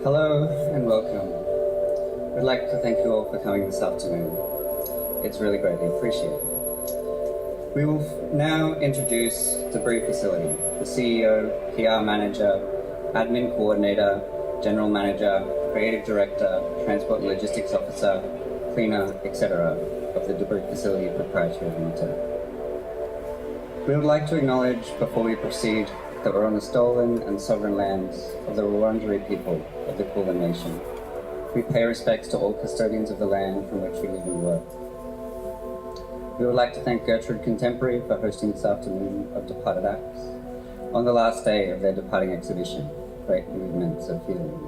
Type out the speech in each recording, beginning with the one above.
Hello and welcome. We'd like to thank you all for coming this afternoon. It's really greatly appreciated. We will now introduce the brief facility, the CEO, PR manager, admin coordinator, general manager, creative director, transport and logistics officer, cleaner, etc. of the Debris Facility Proprietary Limited. We would like to acknowledge before we proceed that we're on the stolen and sovereign lands of the Wurundjeri people of the Kulin Nation. We pay respects to all custodians of the land from which we live and work. We would like to thank Gertrude Contemporary for hosting this afternoon of Departed Acts on the last day of their departing exhibition, Great Movements of Healing.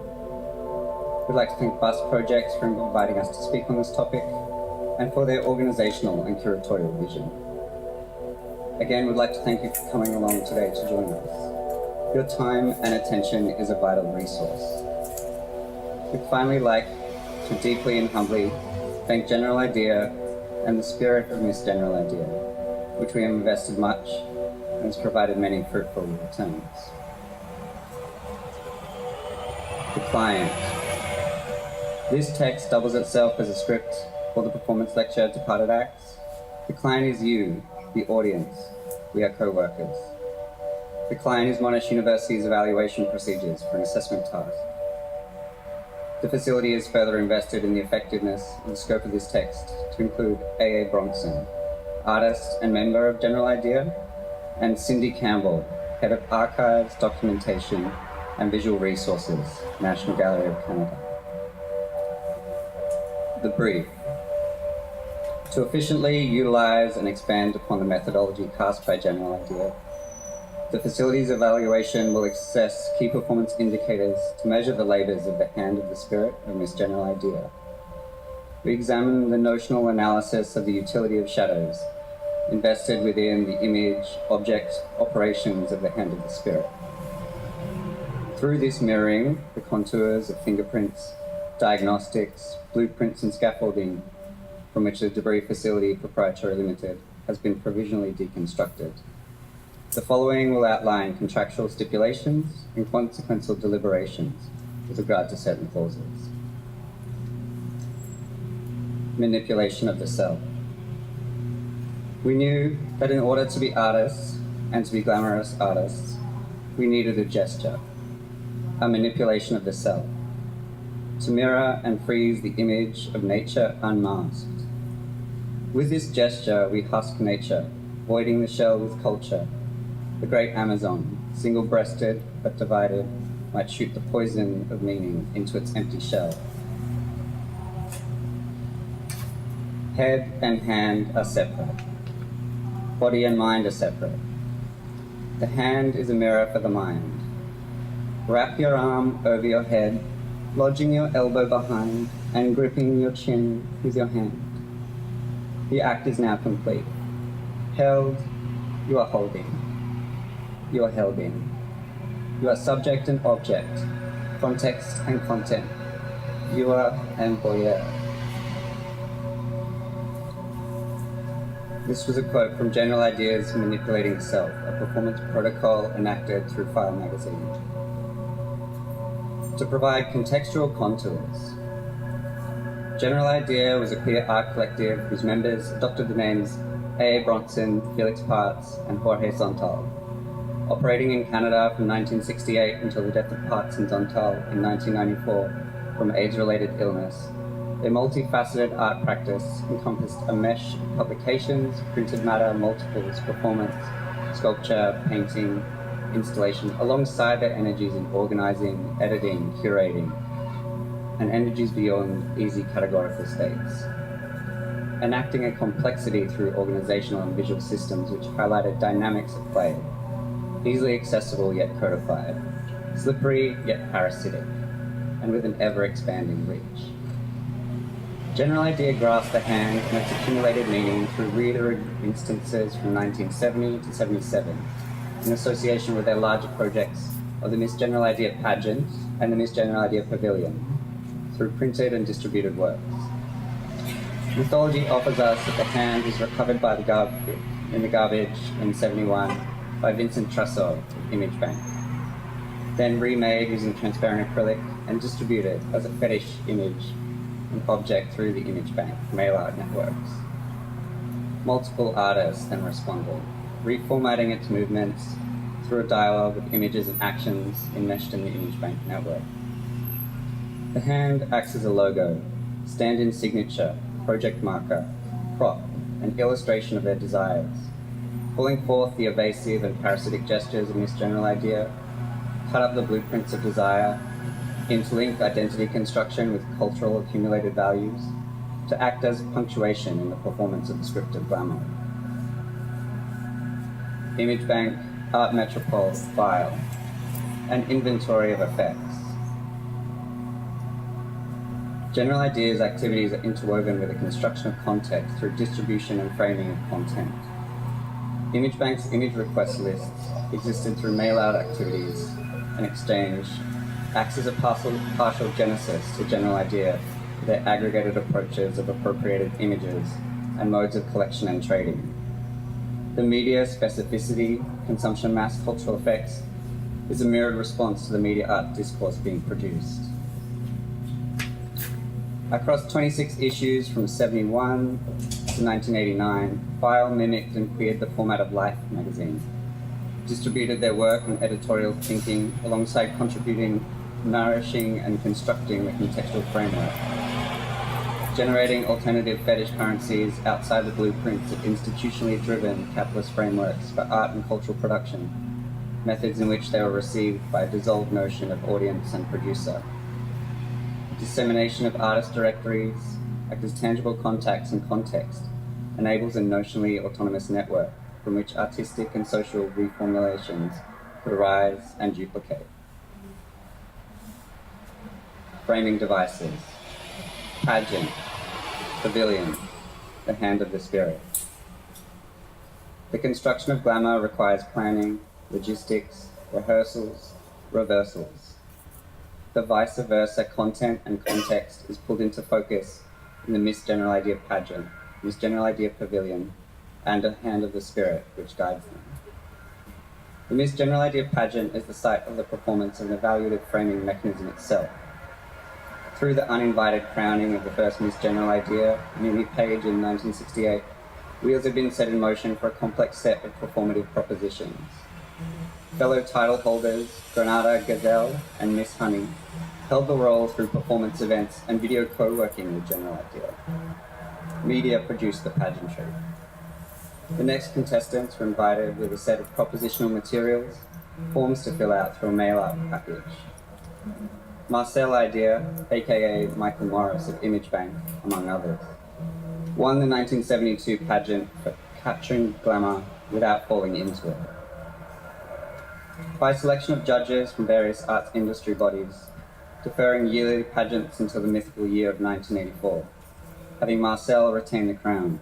We'd like to thank Bus Projects for inviting us to speak on this topic and for their organisational and curatorial vision. Again, we'd like to thank you for coming along today to join us. Your time and attention is a vital resource. We'd finally like to deeply and humbly thank General Idea and the spirit of Miss General Idea, which we have invested much and has provided many fruitful returns. The client. This text doubles itself as a script for the performance lecture Departed Acts. The client is you, the audience. We are co-workers. The client is Monash University's evaluation procedures for an assessment task. The facility is further invested in the effectiveness and the scope of this text to include A.A. Bronson, artist and member of General Idea, and Cindy Campbell, head of Archives, Documentation and Visual Resources, National Gallery of Canada. The brief. To efficiently utilise and expand upon the methodology cast by General Idea, the facility's evaluation will assess key performance indicators to measure the labours of the hand of the spirit of Miss General Idea. We examine the notional analysis of the utility of shadows invested within the image, object, operations of the hand of the spirit. Through this mirroring, the contours of fingerprints, diagnostics, blueprints and scaffolding from which the Debris Facility Proprietary Limited has been provisionally deconstructed. The following will outline contractual stipulations and consequential deliberations with regard to certain clauses. Manipulation of the self. We knew that in order to be artists and to be glamorous artists, we needed a gesture, a manipulation of the self, to mirror and freeze the image of nature unmasked. With this gesture, we husk nature, voiding the shell with culture. The great Amazon, single-breasted but divided, might shoot the poison of meaning into its empty shell. Head and hand are separate. Body and mind are separate. The hand is a mirror for the mind. Wrap your arm over your head, lodging your elbow behind and gripping your chin with your hand. The act is now complete. Held, you are holding. You are held in. You are subject and object, context and content, viewer and voyeur. This was a quote from General Idea's Manipulating the Self, a performance protocol enacted through File magazine. To provide contextual contours, General Idea was a queer art collective whose members adopted the names A.A. Bronson, Felix Parts, and Jorge Zontal. Operating in Canada from 1968 until the death of Parts and Zontal in 1994 from AIDS-related illness, their multifaceted art practice encompassed a mesh of publications, printed matter, multiples, performance, sculpture, painting, installation, alongside their energies in organising, editing, curating, and energies beyond easy categorical states. Enacting a complexity through organisational and visual systems which highlighted dynamics of play, easily accessible yet codified, slippery yet parasitic, and with an ever-expanding reach. General Idea grasped the hand and its accumulated meaning through reiterative instances from 1970 to 77, in association with their larger projects of the Miss General Idea pageant and the Miss General Idea pavilion, through printed and distributed works. Mythology offers us that the hand was recovered by in the garbage in 71 by Vincent Trussell of Image Bank. then remade using transparent acrylic and distributed as a fetish image and object through the image bank mail art networks. Multiple artists then responded, reformatting its movements through a dialogue of images and actions enmeshed in the image bank network. The hand acts as a logo, stand-in signature, project marker, prop, and illustration of their desires, pulling forth the evasive and parasitic gestures of this general idea, cut up the blueprints of desire, interlink identity construction with cultural accumulated values, to act as punctuation in the performance of the script of glamour. Image bank, art metropole, file, an inventory of effects. General ideas activities are interwoven with a construction of context through distribution and framing of content. Image bank's image request lists existed through mail-out activities and exchange, acts as a partial genesis to general idea with their aggregated approaches of appropriated images and modes of collection and trading. The media specificity, consumption mass cultural effects is a mirrored response to the media art discourse being produced. Across 26 issues from 1971 to 1989, File mimicked and queered the format of Life magazine, distributed their work and editorial thinking alongside contributing, nourishing, and constructing the contextual framework, generating alternative fetish currencies outside the blueprints of institutionally driven capitalist frameworks for art and cultural production, methods in which they were received by a dissolved notion of audience and producer. Dissemination of artist directories act as tangible contacts and context, enables a notionally autonomous network from which artistic and social reformulations could arise and duplicate. Framing devices, pageant, pavilion, the hand of the spirit. The construction of glamour requires planning, logistics, rehearsals, reversals. The vice versa content and context is pulled into focus in the Miss General Idea pageant, Miss General Idea pavilion, and a hand of the spirit which guides them. The Miss General Idea pageant is the site of the performance of an evaluative framing mechanism itself. Through the uninvited crowning of the first Miss General Idea, Mimi Page in 1968, wheels have been set in motion for a complex set of performative propositions. Fellow title holders, Granada Gazelle and Miss Honey, held the role through performance events and video co-working with General Idea. Media produced the pageantry. The next contestants were invited with a set of propositional materials, forms to fill out through a mail-out package. Marcel Idea, aka Michael Morris of Image Bank, among others, won the 1972 pageant for capturing glamour without falling into it. By selection of judges from various arts industry bodies, deferring yearly pageants until the mythical year of 1984, having Marcel retain the crown.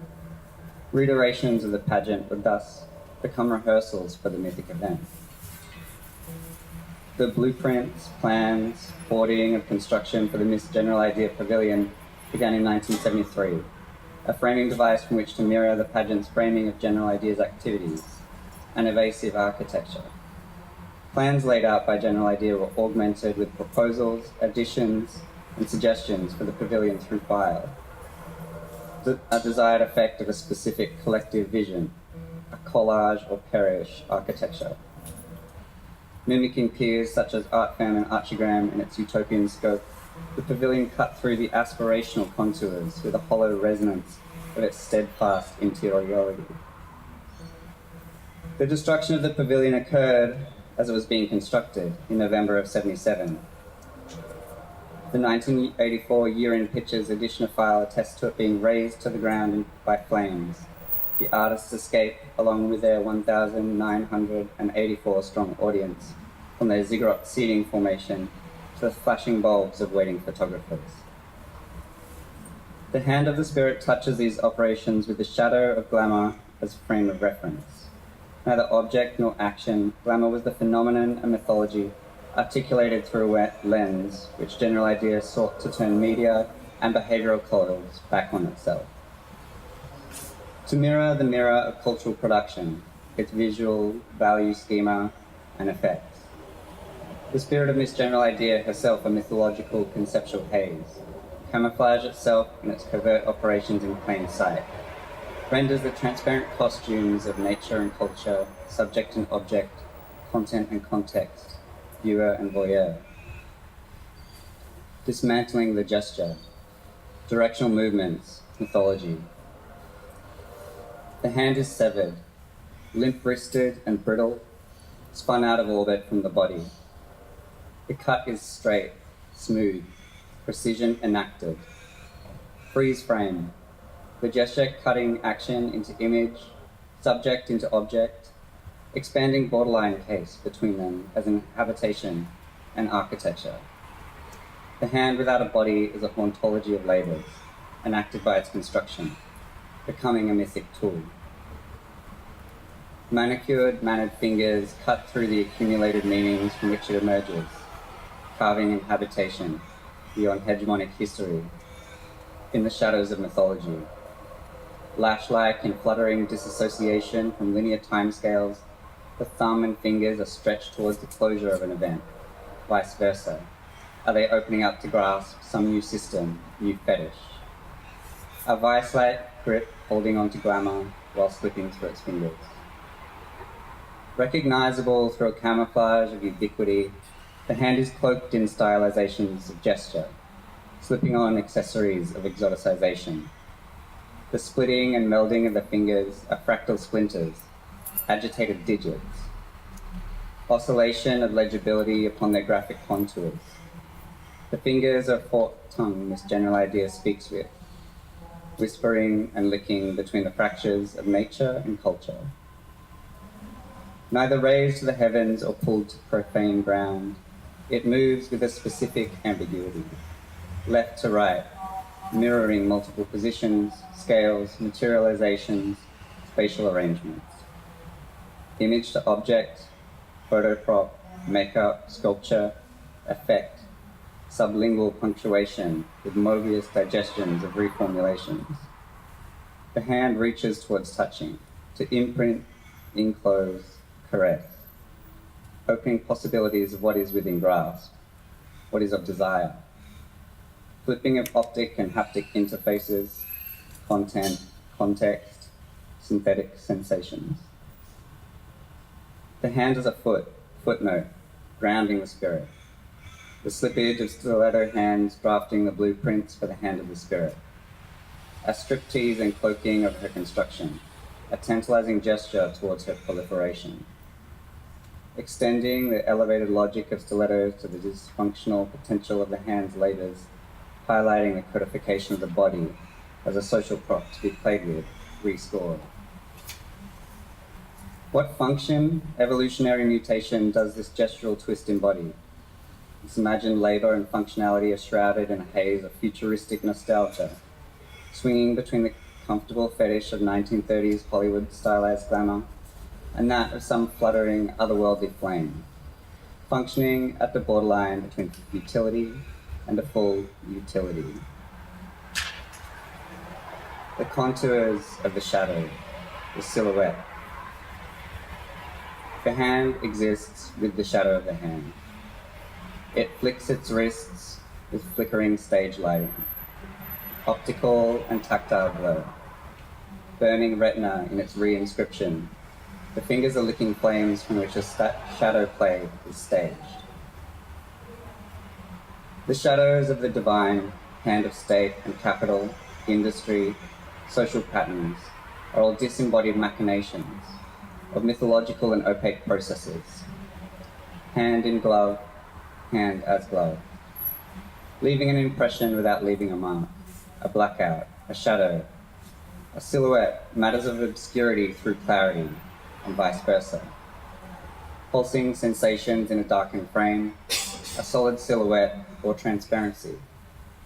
Reiterations of the pageant would thus become rehearsals for the mythic event. The blueprints, plans, boarding of construction for the Miss General Idea Pavilion began in 1973, a framing device from which to mirror the pageant's framing of General Idea's activities, an evasive architecture. Plans laid out by General Idea were augmented with proposals, additions, and suggestions for the pavilion through File. A desired effect of a specific collective vision, a collage or perish architecture. Mimicking peers such as Art Fam and Archigram in its utopian scope, the pavilion cut through the aspirational contours with a hollow resonance of its steadfast interiority. The destruction of the pavilion occurred as it was being constructed in November of '77. The 1984 year-end pictures edition of File attests to it being razed to the ground by flames. The artists escape along with their 1,984 strong audience from their ziggurat seating formation to the flashing bulbs of waiting photographers. The hand of the spirit touches these operations with the shadow of glamour as a frame of reference. Neither object nor action, glamour was the phenomenon and mythology articulated through a lens which General Idea sought to turn media and behavioral codes back on itself. To mirror the mirror of cultural production, its visual, value schema, and effects. The spirit of Miss General Idea, herself a mythological conceptual haze, camouflage itself and its covert operations in plain sight, renders the transparent costumes of nature and culture, subject and object, content and context, viewer and voyeur. Dismantling the gesture, directional movements, mythology. The hand is severed, limp-wristed and brittle, spun out of orbit from the body. The cut is straight, smooth, precision enacted. Freeze frame, the gesture cutting action into image, subject into object, expanding borderline case between them as an habitation and architecture. The hand without a body is a hauntology of labours, enacted by its construction, becoming a mythic tool. Manicured, mannered fingers cut through the accumulated meanings from which it emerges, carving in habitation, beyond hegemonic history, in the shadows of mythology. Lash-like and fluttering disassociation from linear timescales, the thumb and fingers are stretched towards the closure of an event, vice versa. Are they opening up to grasp some new system, new fetish? A vice-like grip holding on to glamour while slipping through its fingers. Recognizable through a camouflage of ubiquity, the hand is cloaked in stylizations of gesture, slipping on accessories of exoticization. The splitting and melding of the fingers are fractal splinters, agitated digits. Oscillation of legibility upon their graphic contours. The fingers are forked tongue Miss General Idea speaks with, whispering and licking between the fractures of nature and culture. Neither raised to the heavens or pulled to profane ground, it moves with a specific ambiguity, left to right, mirroring multiple positions, scales, materializations, spatial arrangements. Image to object, photo prop, makeup, sculpture, effect, sublingual punctuation with Mobius digestions of reformulations. The hand reaches towards touching, to imprint, enclose, caress, opening possibilities of what is within grasp, what is of desire, flipping of optic and haptic interfaces, content, context, synthetic sensations. The hand is a footnote, grounding the spirit. The slippage of stiletto hands drafting the blueprints for the hand of the spirit. A striptease and cloaking of her construction, a tantalizing gesture towards her proliferation. Extending the elevated logic of stilettos to the dysfunctional potential of the hand's labors, highlighting the codification of the body as a social prop to be played with, rescored. What function, evolutionary mutation, does this gestural twist embody? This imagined labor and functionality are shrouded in a haze of futuristic nostalgia, swinging between the comfortable fetish of 1930s Hollywood stylized glamour and that of some fluttering otherworldly flame, functioning at the borderline between utility and a full utility. The contours of the shadow, the silhouette. The hand exists with the shadow of the hand. It flicks its wrists with flickering stage lighting, optical and tactile glow, burning retina in its re-inscription. The fingers are licking flames from which a shadow play is staged. The shadows of the divine, hand of state and capital, industry, social patterns are all disembodied machinations of mythological and opaque processes. Hand in glove, hand as glove, leaving an impression without leaving a mark, a blackout, a shadow, a silhouette, matters of obscurity through clarity, and vice versa. Pulsing sensations in a darkened frame, a solid silhouette or transparency.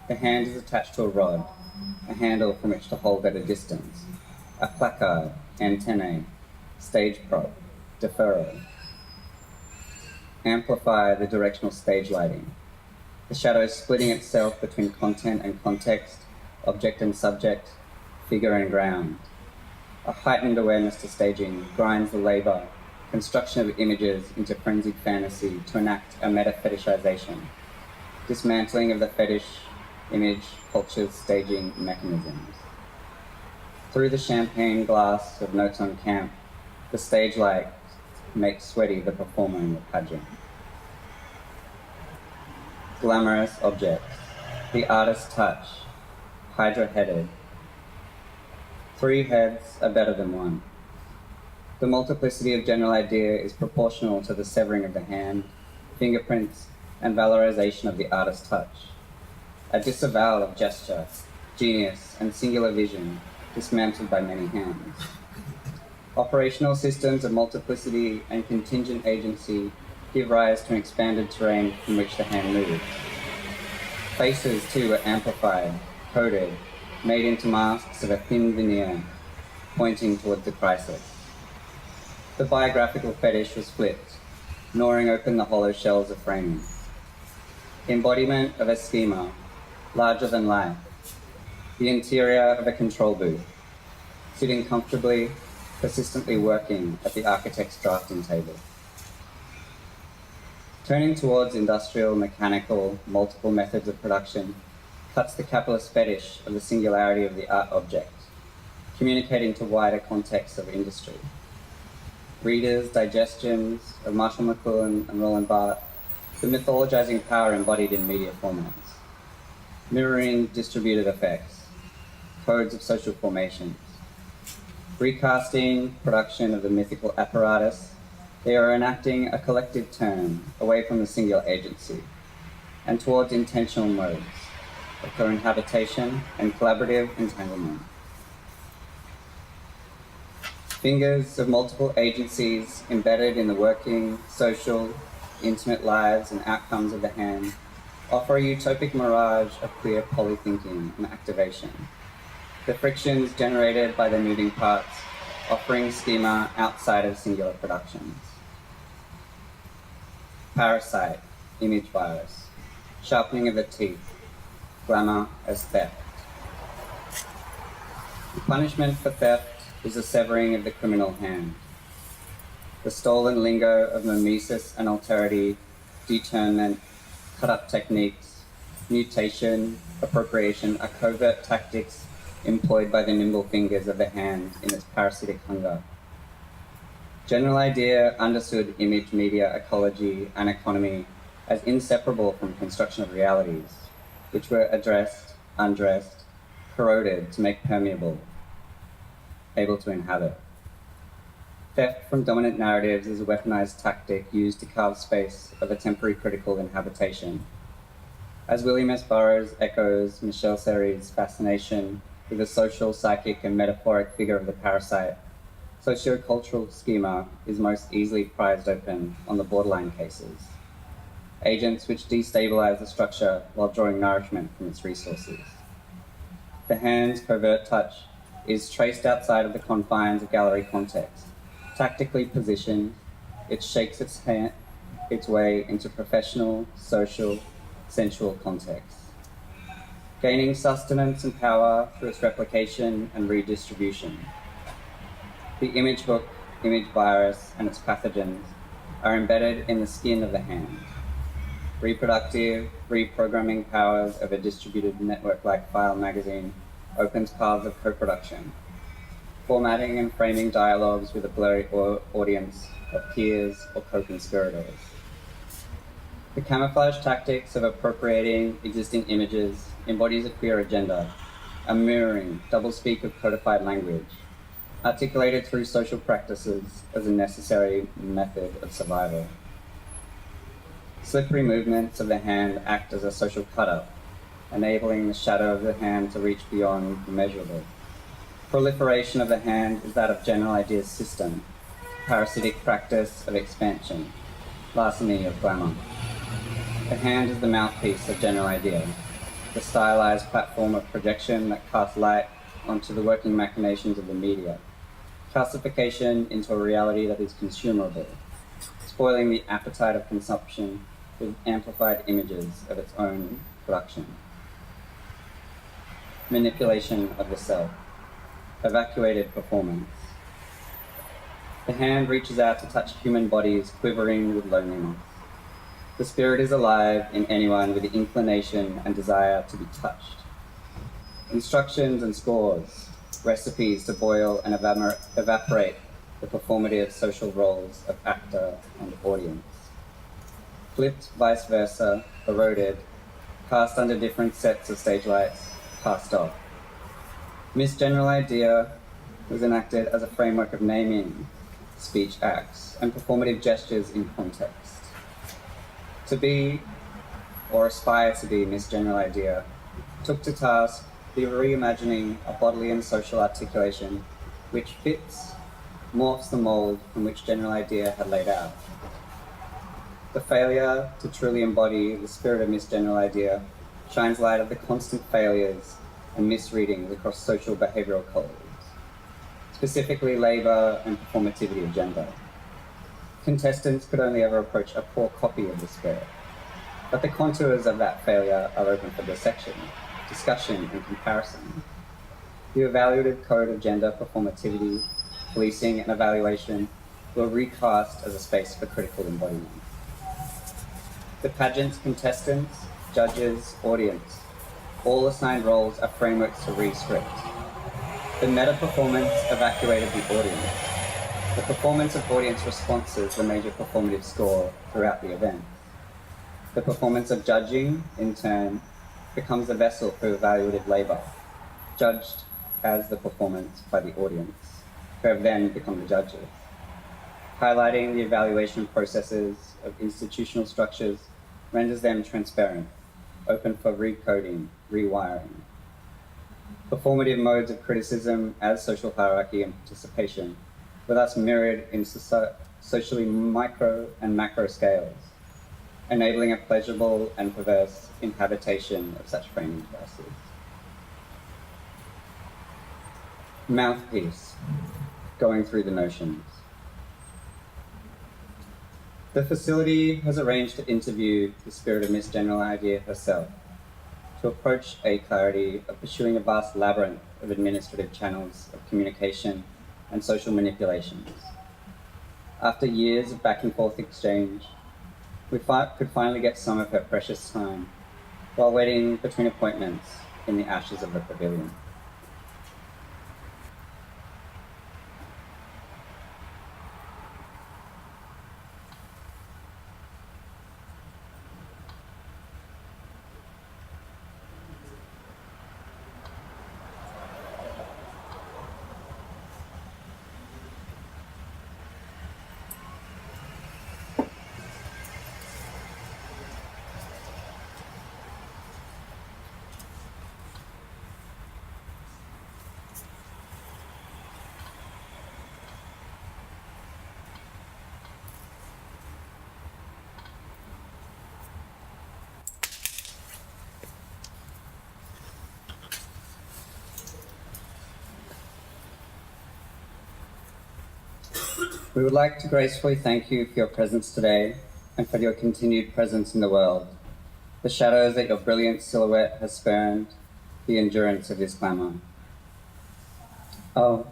The hand is attached to a rod, a handle from which to hold at a distance, a placard, antennae, stage prop, deferral. Amplify the directional stage lighting. The shadow splitting itself between content and context, object and subject, figure and ground. A heightened awareness to staging grinds the labor, construction of images into frenzied fantasy to enact a meta-fetishization, dismantling of the fetish image culture's staging mechanisms. Through the champagne glass of notes on camp, the stage light makes sweaty the performer in the pageant. Glamorous objects, the artist's touch, hydra-headed. 3 heads are better than 1. The multiplicity of general idea is proportional to the severing of the hand, fingerprints, and valorization of the artist's touch. A disavowal of gesture, genius, and singular vision dismantled by many hands. Operational systems of multiplicity and contingent agency give rise to an expanded terrain from which the hand moves. Faces, too, are amplified, coded, made into masks of a thin veneer, pointing towards the crisis. The biographical fetish was flipped, gnawing open the hollow shells of framing. Embodiment of a schema, larger than life. The interior of a control booth, sitting comfortably, persistently working at the architect's drafting table. Turning towards industrial, mechanical, multiple methods of production cuts the capitalist fetish of the singularity of the art object, communicating to wider contexts of industry. Readers' digestions of Marshall McLuhan and Roland Barthes, the mythologizing power embodied in media formats, mirroring distributed effects, codes of social formations, recasting production of the mythical apparatus, they are enacting a collective turn away from the singular agency and towards intentional modes of co-inhabitation and collaborative entanglement. Fingers of multiple agencies embedded in the working, social, intimate lives and outcomes of the hand offer a utopic mirage of clear polythinking and activation. The frictions generated by the moving parts offering schema outside of singular productions. Parasite, image virus, sharpening of the teeth, glamour as theft. Punishment for theft is the severing of the criminal hand. The stolen lingo of mimesis and alterity, determinant, cut-up techniques, mutation, appropriation are covert tactics employed by the nimble fingers of the hand in its parasitic hunger. General idea understood image, media, ecology, and economy as inseparable from construction of realities, which were addressed, undressed, corroded to make permeable, able to inhabit. Theft from dominant narratives is a weaponized tactic used to carve space of a temporary critical inhabitation. As William S. Burroughs echoes Michel Serres' fascination with the social, psychic, and metaphoric figure of the parasite, sociocultural schema is most easily prized open on the borderline cases, agents which destabilize the structure while drawing nourishment from its resources. The hand's covert touch is traced outside of the confines of gallery context. Tactically positioned, it shakes its way into professional, social, sensual contexts, gaining sustenance and power through its replication and redistribution. The image hook, image virus, and its pathogens are embedded in the skin of the hand. Reproductive, reprogramming powers of a distributed network like File magazine opens paths of co-production, formatting and framing dialogues with a blurry audience of peers or co-conspirators. The camouflage tactics of appropriating existing images embodies a queer agenda, a mirroring, doublespeak of codified language, articulated through social practices as a necessary method of survival. Slippery movements of the hand act as a social cut-up, enabling the shadow of the hand to reach beyond the measurable. Proliferation of the hand is that of general ideas system, parasitic practice of expansion, larceny of glamour. The hand is the mouthpiece of general idea, the stylized platform of projection that casts light onto the working machinations of the media, calcification into a reality that is consumable, spoiling the appetite of consumption with amplified images of its own production. Manipulation of the self, evacuated performance. The hand reaches out to touch human bodies quivering with loneliness. The spirit is alive in anyone with the inclination and desire to be touched. Instructions and scores, recipes to boil and evaporate the performative social roles of actor and audience. Flipped vice versa, eroded, cast under different sets of stage lights, cast off. Miss General Idea was enacted as a framework of naming speech acts and performative gestures in context. To be, or aspire to be, Miss General Idea took to task the reimagining of bodily and social articulation which fits, morphs the mold from which General Idea had laid out. The failure to truly embody the spirit of Miss General Idea shines light of the constant failures and misreadings across social behavioural codes, specifically labour and performativity of gender. Contestants could only ever approach a poor copy of the spirit, but the contours of that failure are open for dissection, discussion and comparison. The evaluative code of gender performativity, policing and evaluation were recast as a space for critical embodiment. The pageant's contestants, judges, audience, all assigned roles are frameworks to re-script. The meta-performance evacuated the audience. The performance of audience responses the major performative score throughout the event. The performance of judging, in turn, becomes the vessel for evaluative labour, judged as the performance by the audience, who have then become the judges. Highlighting the evaluation processes of institutional structures renders them transparent, open for recoding, rewiring. Performative modes of criticism as social hierarchy and participation were thus mirrored in socially micro and macro scales, enabling a pleasurable and perverse inhabitation of such framing devices. Mouthpiece, going through the notions. The facility has arranged to interview the spirit of Miss General Idea herself, to approach a clarity of pursuing a vast labyrinth of administrative channels of communication and social manipulations. After years of back and forth exchange, we could finally get some of her precious time while waiting between appointments in the ashes of the pavilion. We would like to gracefully thank you for your presence today and for your continued presence in the world, the shadows that your brilliant silhouette has spurned, the endurance of this glamour. Oh,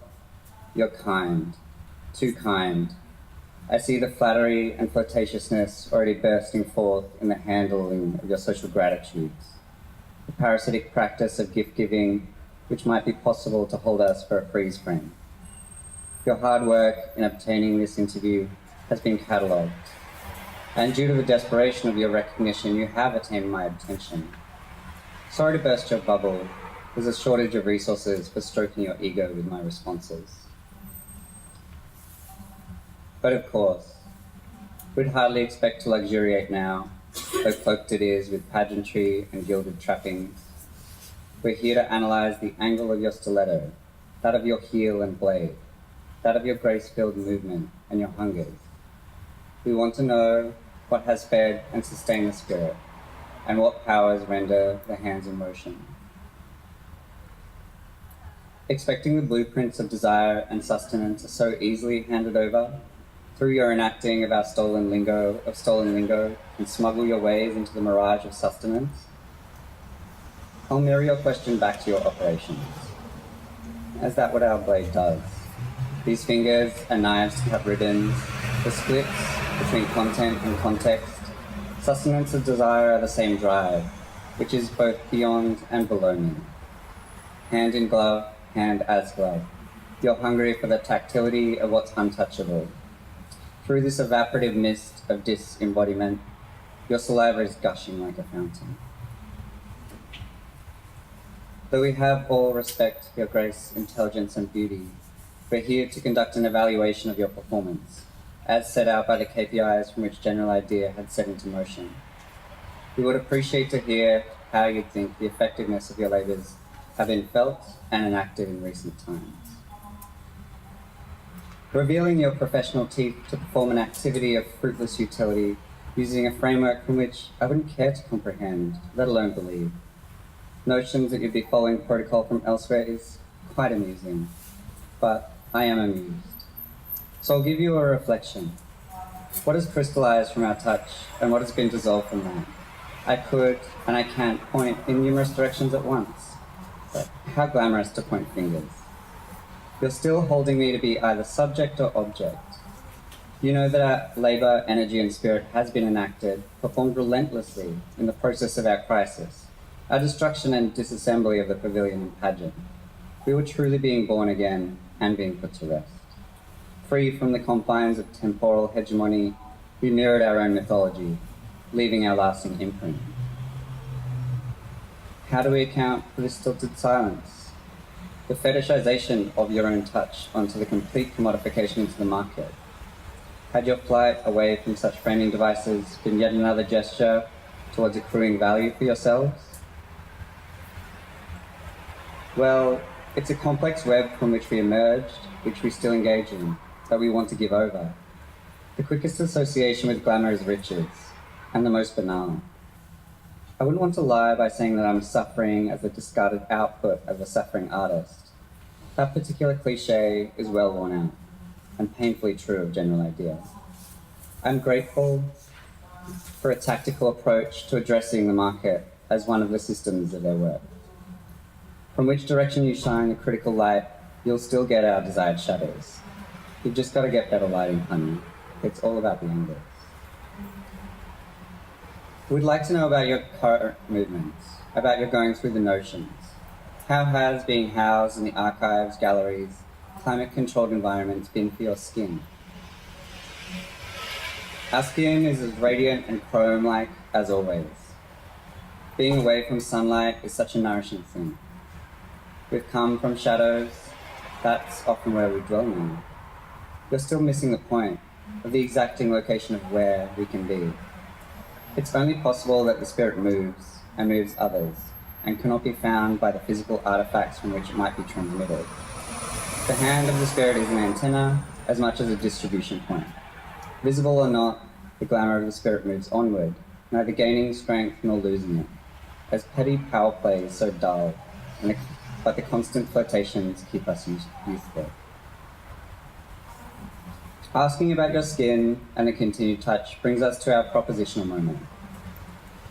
you're kind, too kind. I see the flattery and flirtatiousness already bursting forth in the handling of your social gratitudes, the parasitic practice of gift-giving which might be possible to hold us for a freeze frame. Your hard work in obtaining this interview has been catalogued, and due to the desperation of your recognition, you have attained my attention. Sorry to burst your bubble. There's a shortage of resources for stroking your ego with my responses. But of course, we'd hardly expect to luxuriate now, though cloaked it is with pageantry and gilded trappings. We're here to analyze the angle of your stiletto, that of your heel and blade, that of your grace-filled movement and your hungers. We want to know what has fed and sustained the spirit, and what powers render the hands in motion. Expecting the blueprints of desire and sustenance are so easily handed over, through your enacting of our stolen lingo, and smuggle your ways into the mirage of sustenance? I'll mirror your question back to your operations. Is that what our blade does? These fingers are knives to cut ribbons, the splits between content and context. Sustenance of desire are the same drive, which is both beyond and below me. Hand in glove, hand as glove. You're hungry for the tactility of what's untouchable. Through this evaporative mist of disembodiment, your saliva is gushing like a fountain. Though we have all respect for your grace, intelligence, and beauty, we're here to conduct an evaluation of your performance, as set out by the KPIs from which General Idea had set into motion. We would appreciate to hear how you think the effectiveness of your labours have been felt and enacted in recent times. Revealing your professional teeth to perform an activity of fruitless utility using a framework from which I wouldn't care to comprehend, let alone believe. Notions that you'd be following protocol from elsewhere is quite amusing, but I am amused. So I'll give you a reflection. What has crystallized from our touch and what has been dissolved from that? I could and I can't point in numerous directions at once, but how glamorous to point fingers. You're still holding me to be either subject or object. You know that our labour, energy and spirit has been enacted, performed relentlessly in the process of our crisis, our destruction and disassembly of the pavilion and pageant. We were truly being born again and being put to rest. Free from the confines of temporal hegemony, we mirrored our own mythology, leaving our lasting imprint. How do we account for this stilted silence? The fetishization of your own touch onto the complete commodification into the market. Had your flight away from such framing devices been yet another gesture towards accruing value for yourselves? Well, it's a complex web from which we emerged, which we still engage in, that we want to give over. The quickest association with glamour is riches, and the most banal. I wouldn't want to lie by saying that I'm suffering as a discarded output of a suffering artist. That particular cliche is well worn out, and painfully true of General Idea. I'm grateful for a tactical approach to addressing the market as one of the systems of their work. From which direction you shine the critical light, you'll still get our desired shadows. You've just got to get better lighting, honey. It's all about the angles. We'd like to know about your current movements, about your going through the notions. How has being housed in the archives, galleries, climate-controlled environments been for your skin? Our skin is as radiant and chrome-like as always. Being away from sunlight is such a nourishing thing. We've come from shadows, that's often where we dwell now. You're still missing the point of the exacting location of where we can be. It's only possible that the spirit moves, and moves others, and cannot be found by the physical artifacts from which it might be transmitted. The hand of the spirit is an antenna as much as a distribution point. Visible or not, the glamour of the spirit moves onward, neither gaining strength nor losing it, as petty power play is so dull, but the constant flirtations keep us youthful. Asking about your skin and the continued touch brings us to our propositional moment.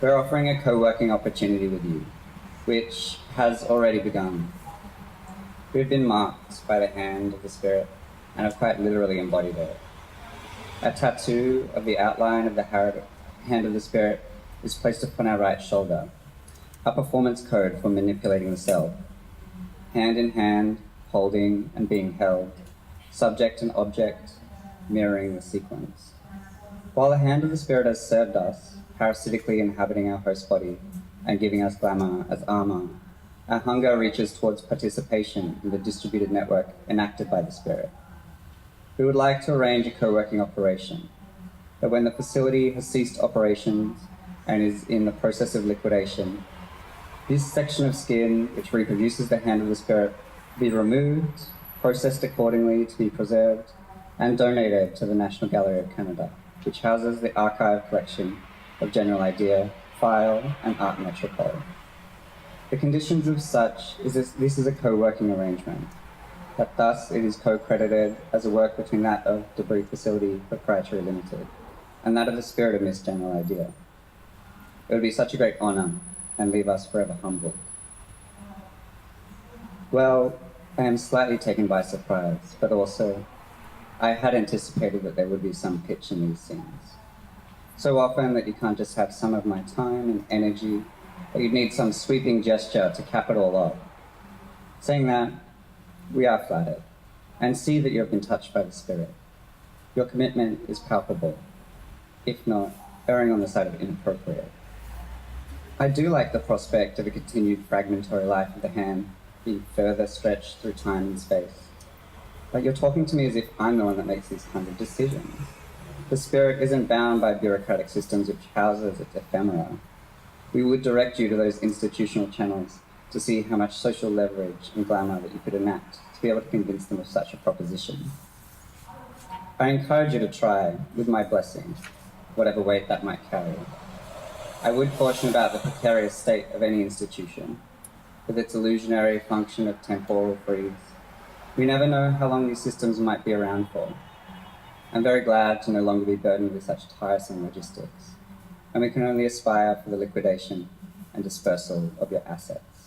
We're offering a co-working opportunity with you, which has already begun. We've been marked by the hand of the spirit and have quite literally embodied it. A tattoo of the outline of the hand of the spirit is placed upon our right shoulder, a performance code for manipulating the self. Hand in hand, holding and being held, subject and object, mirroring the sequence. While the hand of the spirit has served us, parasitically inhabiting our host body and giving us glamour as armor, our hunger reaches towards participation in the distributed network enacted by the spirit. We would like to arrange a co-working operation, that when the facility has ceased operations and is in the process of liquidation, this section of skin, which reproduces the hand of the spirit, be removed, processed accordingly to be preserved, and donated to the National Gallery of Canada, which houses the archive collection of General Idea, File, and Art Metropole. The conditions of such is this is a co-working arrangement, that thus it is co-credited as a work between that of Debris Facility Proprietary Limited and that of the spirit of Miss General Idea. It would be such a great honour and leave us forever humbled. Well, I am slightly taken by surprise, but also I had anticipated that there would be some pitch in these scenes. So often that you can't just have some of my time and energy, but you'd need some sweeping gesture to cap it all off. Saying that, we are flattered, and see that you have been touched by the spirit. Your commitment is palpable, if not erring on the side of inappropriate. I do like the prospect of a continued fragmentary life of the hand being further stretched through time and space. But you're talking to me as if I'm the one that makes these kinds of decisions. The spirit isn't bound by bureaucratic systems which houses its ephemera. We would direct you to those institutional channels to see how much social leverage and glamour that you could enact to be able to convince them of such a proposition. I encourage you to try, with my blessing, whatever weight that might carry. I would caution about the precarious state of any institution, with its illusionary function of temporal freeze. We never know how long these systems might be around for. I'm very glad to no longer be burdened with such tiresome logistics, and we can only aspire for the liquidation and dispersal of your assets.